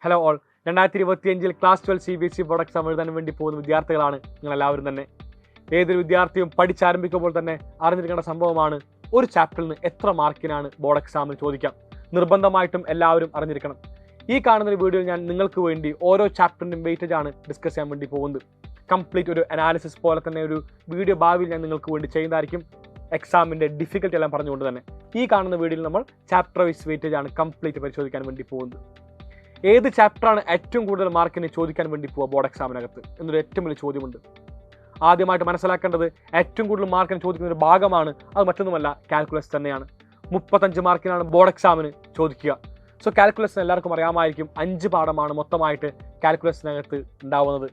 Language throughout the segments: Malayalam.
Hello all 2025 class 12 CBSE board exam എഴുതാൻ വേണ്ടി പോകുന്ന വിദ്യാർത്ഥികളാണ് നിങ്ങളെല്ലാവരും തന്നെ. ഏതൊരു വിദ്യാർത്ഥിയും പഠിച്ചാരംഭിക്കുമ്പോൾ തന്നെ അറിഞ്ഞിരിക്കേണ്ട സംഭവമാണ് ഒരു ചാപ്റ്ററിൽ നിന്ന് എത്ര മാർക്കിനാണ് ബോർഡ് എക്സാമിൽ ചോദിക്കാം. നിർബന്ധമായിട്ടും എല്ലാവരും അറിഞ്ഞിരിക്കണം. ഈ കാണുന്ന ഒരു വീഡിയോയിൽ ഞാൻ നിങ്ങൾക്ക് വേണ്ടി ഓരോ ചാപ്റ്ററിൻ്റെയും വെയിറ്റേജ് ആണ് ഡിസ്കസ് ചെയ്യാൻ വേണ്ടി പോകുന്നത്. കംപ്ലീറ്റ് ഒരു അനാലിസിസ് പോലെ തന്നെ ഒരു വീഡിയോ ഭാവിയിൽ ഞാൻ നിങ്ങൾക്ക് വേണ്ടി ചെയ്യുന്നതായിരിക്കും. എക്സാമിൻ്റെ ഡിഫിക്കൽട്ടി എല്ലാം പറഞ്ഞുകൊണ്ട് തന്നെ ഈ കാണുന്ന വീഡിയോയിൽ നമ്മൾ ചാപ്റ്റർ വൈസ് വെയിറ്റേജ് ആണ് കംപ്ലീറ്റ് പരിശോധിക്കാൻ വേണ്ടി പോകുന്നത്. ഏത് ചാപ്റ്ററാണ് ഏറ്റവും കൂടുതൽ മാർക്കിന് ചോദിക്കാൻ വേണ്ടി പോവുക ബോർഡ് എക്സാമിനകത്ത് എന്നൊരു ഏറ്റവും വലിയ ചോദ്യമുണ്ട്. ആദ്യമായിട്ട് മനസ്സിലാക്കേണ്ടത് ഏറ്റവും കൂടുതൽ മാർക്കിന് ചോദിക്കുന്ന ഒരു ഭാഗമാണ്, അത് മറ്റൊന്നുമല്ല കാൽക്കുലസ് തന്നെയാണ്. 35 മാർക്കിനാണ് ബോർഡ് എക്സാമിന് ചോദിക്കുക. സോ കാൽക്കുലസിന് എല്ലാവർക്കും അറിയാമായിരിക്കും 5 പാഠമാണ് മൊത്തമായിട്ട് കാൽക്കുലസിനകത്ത് ഉണ്ടാവുന്നത്.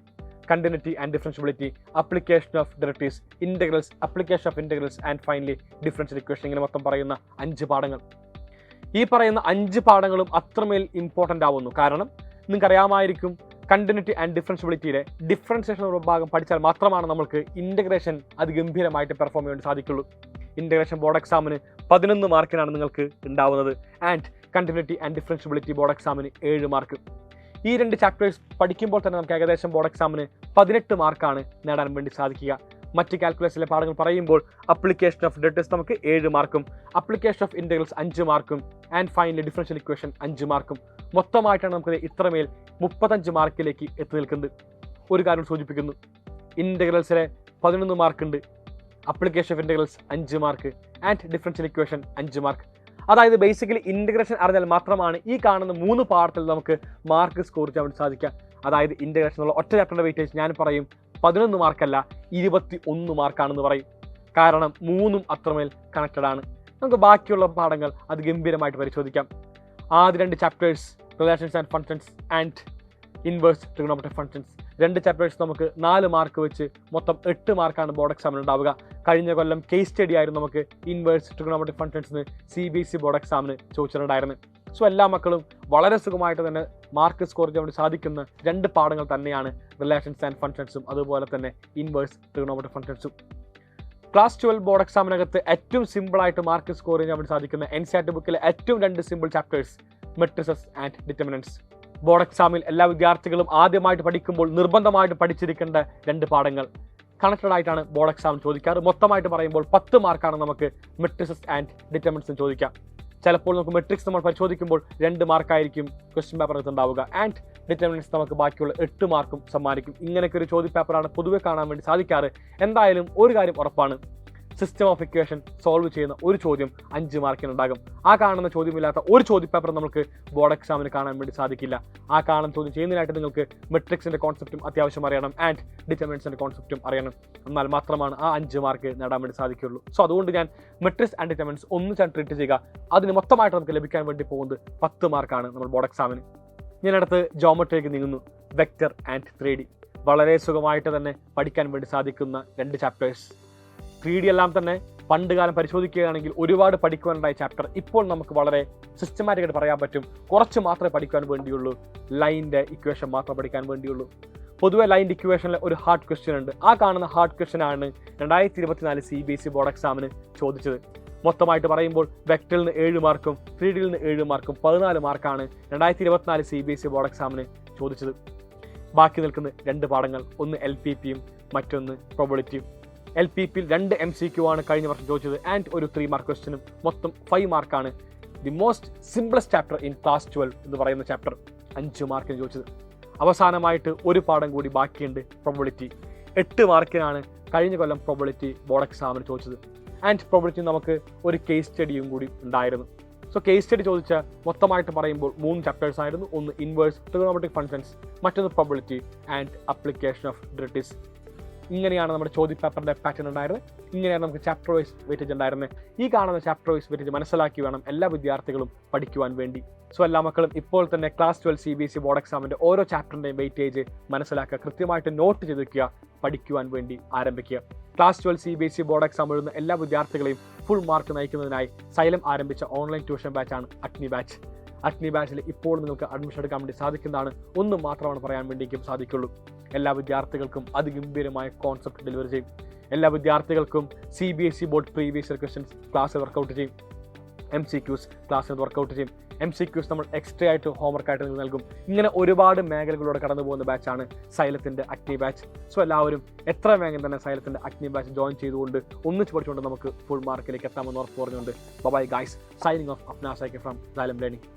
Continuity and differentiability, application of derivatives, integrals, application of integrals and finally differential equation. ഇങ്ങനെ മൊത്തം പറയുന്ന 5 പാഠങ്ങൾ. ഈ പറയുന്ന 5 പാഠങ്ങളും അത്രമേൽ ഇമ്പോർട്ടൻ്റ് ആവുന്നു. കാരണം നിങ്ങൾക്കറിയാമായിരിക്കും കണ്ടിന്യൂറ്റി ആൻഡ് ഡിഫറൻഷ്യബിലിറ്റിയിലെ ഡിഫറൻസിയേഷൻ ഭാഗം പഠിച്ചാൽ മാത്രമാണ് നമുക്ക് ഇൻ്റഗ്രേഷൻ അതിഗംഭീരമായിട്ട് പെർഫോം ചെയ്യാൻ സാധിക്കുള്ളൂ. ഇൻ്റഗ്രേഷൻ ബോർഡ് എക്സാമിന് 11 മാർക്കിനാണ് നിങ്ങൾക്ക് ഉണ്ടാവുന്നത്. And continuity and differentiability board എക്സാമിന് 7 മാർക്ക്. ഈ 2 ചാപ്റ്റേഴ്സ് പഠിക്കുമ്പോൾ തന്നെ നമുക്ക് ഏകദേശം ബോർഡ് എക്സാമിന് 18 മാർക്കാണ് നേടാൻ വേണ്ടി സാധിക്കുക. മറ്റ് കാൽക്കുലസിലെ പാഠങ്ങൾ പറയുമ്പോൾ അപ്ലിക്കേഷൻ ഓഫ് ഡെറിവേറ്റീവ്സ് നമുക്ക് 7 മാർക്കും, അപ്ലിക്കേഷൻ ഓഫ് ഇൻ്റഗ്രൽസ് 5 മാർക്കും, ആൻഡ് ഫൈനലി ഡിഫറൻഷ്യൽ ഇക്വേഷൻ 5 മാർക്കും. മൊത്തമായിട്ടാണ് നമുക്ക് ഇത്രമേൽ 35 മാർക്കിലേക്ക് എത്തി നിൽക്കുന്നത്. ഒരു കാര്യം സൂചിപ്പിക്കുന്നു, ഇൻ്റഗ്രൽസിലെ 11 മാർക്കുണ്ട്, application of integrals 5 mark, and differential equation 5 mark. അതായത് ബേസിക്കലി ഇൻ്റഗ്രേഷൻ അറിഞ്ഞാൽ മാത്രമാണ് ഈ കാണുന്ന 3 പാഠത്തിൽ നമുക്ക് മാർക്ക് സ്കോർ ചെയ്യാൻ വേണ്ടി സാധിക്കുക. അതായത് ഇൻ്റഗ്രേഷൻ എന്നുള്ള ഒറ്റ ചാപ്റ്ററിൻ്റെ വെയിറ്റേജ് ഞാൻ പറയും 11 മാർക്കല്ല 21 മാർക്കാണെന്ന് പറയും. കാരണം 3ഉം അത്രമേൽ കണക്റ്റഡ് ആണ്. നമുക്ക് ബാക്കിയുള്ള പാഠങ്ങൾ അത് ഗംഭീരമായിട്ട് പരിശോധിക്കാം. ആദ്യ 2 chapters relations and functions and inverse trigonometric functions, 2 chapters നമുക്ക് 4 മാർക്ക് വെച്ച് മൊത്തം 8 മാർക്കാണ് ബോർഡ് എക്സാമിന് ഉണ്ടാവുക. കഴിഞ്ഞ കൊല്ലം കേസ് സ്റ്റഡി ആയിരുന്നു നമുക്ക് ഇൻവേഴ്സ് ട്രിഗണോമെട്രിക് ഫങ്ഷൻസിന് CBSE ബോർഡ് എക്സാമിന് ചോദിച്ചിട്ടുണ്ടായിരുന്നു. സോ എല്ലാ മക്കളും വളരെ സുഖമായിട്ട് തന്നെ മാർക്ക് സ്കോർ ചെയ്യാൻ വേണ്ടി സാധിക്കുന്ന 2 പാഠങ്ങൾ തന്നെയാണ് റിലേഷൻസ് ആൻഡ് ഫങ്ഷൻസും അതുപോലെ തന്നെ ഇൻവേഴ്സ് ട്രിഗണോമെട്രിക് ഫങ്ഷൻസും. ക്ലാസ് 12 ബോർഡ് എക്സാമിനകത്ത് ഏറ്റവും സിമ്പിളായിട്ട് മാർക്ക് സ്കോർ ചെയ്യാൻ വേണ്ടി സാധിക്കുന്ന NCERT ബുക്കിലെ ഏറ്റവും 2 simple chapters matrices and determinants. Board എക്സാമിൽ എല്ലാ വിദ്യാർത്ഥികളും ആദ്യമായിട്ട് പഠിക്കുമ്പോൾ നിർബന്ധമായിട്ട് പഠിച്ചിരിക്കേണ്ട 2 പാഠങ്ങൾ. കണക്റ്റഡ് ആയിട്ടാണ് ബോർഡ് എക്സാം ചോദിക്കാറ്. മൊത്തമായിട്ട് പറയുമ്പോൾ 10 മാർക്കാണ് നമുക്ക് മെട്രിസസ് ആൻഡ് ഡിറ്റർമിനൻറ്റ്സിന് ചോദിക്കാം. ചിലപ്പോൾ നമുക്ക് മെട്രിക്സ് നമ്മൾ പരിശോധിക്കുമ്പോൾ 2 മാർക്കായിരിക്കും ക്വസ്റ്റ്യൻ പേപ്പറിനകത്ത് ഉണ്ടാവുക. ആൻഡ് ഡിറ്റർമിനൻറ്റ്സ് നമുക്ക് ബാക്കിയുള്ള 8 മാർക്കും സമ്മാനിക്കും. ഇങ്ങനെയൊക്കെ ഒരു ചോദ്യ പേപ്പറാണ് പൊതുവെ കാണാൻ വേണ്ടി സാധിക്കാറ്. എന്തായാലും ഒരു കാര്യം ഉറപ്പാണ്, സിസ്റ്റം ഓഫ് ഇക്വേഷൻ സോൾവ് ചെയ്യുന്ന ഒരു ചോദ്യം 5 മാർക്കിനുണ്ടാകും. ആ കാണുന്ന ചോദ്യമില്ലാത്ത ഒരു ചോദ്യ പേപ്പർ നമുക്ക് ബോർഡ് എക്സാമിന് കാണാൻ വേണ്ടി സാധിക്കില്ല. ആ കാണുന്ന ചോദ്യം ചെയ്യുന്നതിനായിട്ട് നിങ്ങൾക്ക് മെട്രിക്സിൻ്റെ കോൺസെപ്റ്റും അത്യാവശ്യം അറിയണം, ആൻഡ് ഡിറ്റർമിനൻറ്റ്സിൻ്റെ കോൺസെപ്റ്റും അറിയണം. എന്നാൽ മാത്രമാണ് ആ 5 മാർക്ക് നേടാൻ വേണ്ടി സാധിക്കുകയുള്ളൂ. സോ അതുകൊണ്ട് ഞാൻ മെട്രിക്സ് ആൻഡ് ഡിറ്റർമിനൻറ്റ്സ് ഒന്നിച്ചാണ് ട്രീറ്റ് ചെയ്യുക. അതിന് മൊത്തമായിട്ട് നമുക്ക് ലഭിക്കാൻ വേണ്ടി പോകുന്നത് 10 മാർക്കാണ് നമ്മൾ ബോർഡ് എക്സാമിന്. ഞാനടുത്ത് ജോമെട്രിയിലേക്ക് നീങ്ങുന്നു. വെക്റ്റർ ആൻഡ് 3D വളരെ സുഖമായിട്ട് തന്നെ പഠിക്കാൻ വേണ്ടി സാധിക്കുന്ന 2 ചാപ്റ്റേഴ്സ്. 3D എല്ലാം തന്നെ പണ്ട് കാലം പരിശോധിക്കുകയാണെങ്കിൽ ഒരുപാട് പഠിക്കുവാനുണ്ടായ ചാപ്റ്റർ ഇപ്പോൾ നമുക്ക് വളരെ സിസ്റ്റമാറ്റിക്കായിട്ട് പറയാൻ പറ്റും. കുറച്ച് മാത്രമേ പഠിക്കാൻ വേണ്ടിയുള്ളൂ. ലൈൻ്റെ ഇക്വേഷൻ മാത്രമേ പഠിക്കാൻ വേണ്ടിയുള്ളൂ. പൊതുവെ ലൈൻ്റെ ഇക്വേഷനിൽ ഒരു ഹാർഡ് ക്വസ്റ്റ്യൻ ഉണ്ട്. ആ കാണുന്ന ഹാർഡ് ക്വസ്റ്റ്യൻ ആണ് 2024 CBSE ബോർഡ് എക്സാമിന് ചോദിച്ചത്. മൊത്തമായിട്ട് പറയുമ്പോൾ വെക്ടറിൽ നിന്ന് 7 മാർക്കും 3Dയിൽ നിന്ന് 7 മാർക്കും 14 മാർക്കാണ് 2024 CBSE ബോർഡ് എക്സാമിന് ചോദിച്ചത്. ബാക്കി നിൽക്കുന്ന 2 പാഠങ്ങൾ, ഒന്ന് LPPയും മറ്റൊന്ന് പ്രോബബിലിറ്റിയും. LPPയിൽ 2 MCQ ആണ് കഴിഞ്ഞ വർഷം ചോദിച്ചത്, ആൻഡ് ഒരു 3 മാർക്ക് ക്വസ്റ്റ്യനും. മൊത്തം 5 മാർക്കാണ്. The most simplest chapter in class 12 എന്ന് പറയുന്ന ചാപ്റ്റർ 5 മാർക്കിന് ചോദിച്ചത്. അവസാനമായിട്ട് ഒരു പാഠം കൂടി ബാക്കിയുണ്ട്, പ്രോബബിലിറ്റി. 8 മാർക്കിനാണ് കഴിഞ്ഞ കൊല്ലം പ്രോബബിലിറ്റി ബോർഡ് എക്സാമിന് ചോദിച്ചത്. ആൻഡ് പ്രോബബിലിറ്റി നമുക്ക് ഒരു കേസ് സ്റ്റഡിയും കൂടി ഉണ്ടായിരുന്നു. സോ കേസ് സ്റ്റഡി ചോദിച്ച മൊത്തമായിട്ട് പറയുമ്പോൾ 3 ചാപ്റ്റേഴ്സ് ആയിരുന്നു. ഒന്ന് ഇൻവേഴ്സ് ട്രിഗണോമെട്രിക് ഫങ്ഷൻസ്, മറ്റൊന്ന് probability and application of derivatives. ഇങ്ങനെയാണ് നമ്മുടെ ചോദ്യ പേപ്പറിൻ്റെ പാറ്റേൺ ഉണ്ടായിരുന്നത്. ഇങ്ങനെയാണ് നമുക്ക് ചാപ്റ്റർ വൈസ് വെയിറ്റേജ് ഉണ്ടായിരുന്നത്. ഈ കാണുന്ന ചാപ്റ്റർ വൈസ് വെയിറ്റേജ് മനസ്സിലാക്കി വേണം എല്ലാ വിദ്യാർത്ഥികളും പഠിക്കുവാൻ വേണ്ടി. സോ എല്ലാ മക്കളും ഇപ്പോൾ തന്നെ ക്ലാസ് 12 CBSE ബോർഡ് എക്സാമിൻ്റെ ഓരോ ചാപ്റ്ററിൻ്റെയും വെയിറ്റേജ് മനസ്സിലാക്കുക, കൃത്യമായിട്ട് നോട്ട് ചെയ്ത് വയ്ക്കുക, പഠിക്കുവാൻ വേണ്ടി ആരംഭിക്കുക. ക്ലാസ് 12 CBSE ബോർഡ് എക്സാം എഴുതുന്ന എല്ലാ വിദ്യാർത്ഥികളെയും ഫുൾ മാർക്ക് നയിക്കുന്നതിനായി സൈലം ആരംഭിച്ച ഓൺലൈൻ ട്യൂഷൻ ബാച്ചാണ് അഗ്നി ബാച്ച്. അഗ്നി ബാച്ചിൽ ഇപ്പോൾ നിങ്ങൾക്ക് അഡ്മിഷൻ എടുക്കാൻ വേണ്ടി സാധിക്കുന്നതാണ്. ഒന്നും മാത്രമാണ് പറയാൻ വേണ്ടിയും സാധിക്കുള്ളൂ. എല്ലാ വിദ്യാർത്ഥികൾക്കും അതിഗംഭീരമായ കോൺസെപ്റ്റ് ഡെലിവറി ചെയ്യും. എല്ലാ വിദ്യാർത്ഥികൾക്കും CBSE board previous year questions class workout ചെയ്യും. MCQs ക്ലാസ്സിൽ വർക്കൗട്ട് ചെയ്യും. MCQs നമ്മൾ എക്സ്ട്രാ ആയിട്ട് ഹോംവർക്ക് ആയിട്ട് നിങ്ങൾക്ക് നൽകും. ഇങ്ങനെ ഒരുപാട് മേഖലകളിലൂടെ കടന്നു പോകുന്ന ബാച്ചാണ് സൈലത്തിൻ്റെ അഗ്നി ബാച്ച്. സോ എല്ലാവരും എത്ര വേഗം തന്നെ സൈലത്തിൻ്റെ അഗ്നി ബാച്ച് ജോയിൻ ചെയ്തുകൊണ്ട് ഒന്നിച്ച് പഠിച്ചുകൊണ്ട് നമുക്ക് ഫുൾ മാർക്കിലേക്ക് എത്താമെന്ന് ഉറപ്പ് പറഞ്ഞുകൊണ്ട് bye guys, signing off Apna psyche from xylem learning.